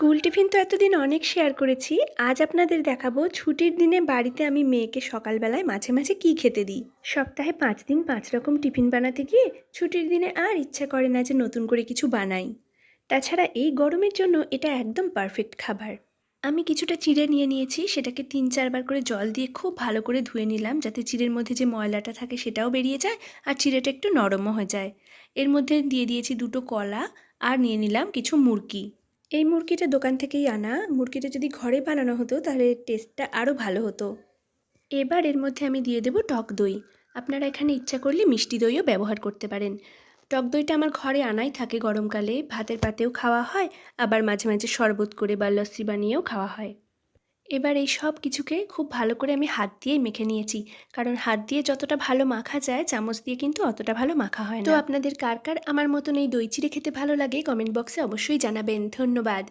School tiffin তো এতদিন অনেক শেয়ার করেছি। আজ আপনাদের দেখাবো ছুটির দিনে বাড়িতে আমি মেয়েকে সকালবেলায় মাঝে মাঝে কী খেতে দিই। সপ্তাহে 5 দিন 5 রকম টিফিন বানাতে গিয়ে ছুটির দিনে আর ইচ্ছা করে না যে নতুন করে কিছু বানাই। তাছাড়া এই গরমের জন্য এটা একদম পারফেক্ট খাবার। আমি কিছুটা চিড়ে নিয়ে নিয়েছি, সেটাকে 3-4 বার করে জল দিয়ে খুব ভালো করে ধুয়ে নিলাম যাতে চিড়ের মধ্যে যে ময়লাটা থাকে সেটাও বেরিয়ে যায় আর চিড়েটা একটু নরমও হয়ে যায়। এর মধ্যে দিয়ে দিয়েছি 2টো কলা আর নিয়ে নিলাম কিছু মুরগি। এই মুরগিটা দোকান থেকেই আনা। মুরগিটা যদি ঘরে বানানো হতো তাহলে টেস্টটা আরও ভালো হতো। এবার এর মধ্যে আমি দিয়ে দেবো টক দই। আপনারা এখানে ইচ্ছা করলে মিষ্টি দইও ব্যবহার করতে পারেন। টক দইটা আমার ঘরে আনাই থাকে, গরমকালে ভাতের পাতেও খাওয়া হয়, আবার মাঝে মাঝে শরবত করে বা লস্যি বানিয়েও খাওয়া হয়। এবার এই সব কিছুকে খুব ভালো করে আমি হাত দিয়েই মেখে নিয়েছি, কারণ হাত দিয়ে যতটা ভালো মাখা যায় চামচ দিয়ে কিন্তু অতটা ভালো মাখা হয় না। তো আপনাদের কার কার আমার মতন এই দই চিড়ে খেতে ভালো লাগে কমেন্ট বক্সে অবশ্যই জানাবেন। ধন্যবাদ।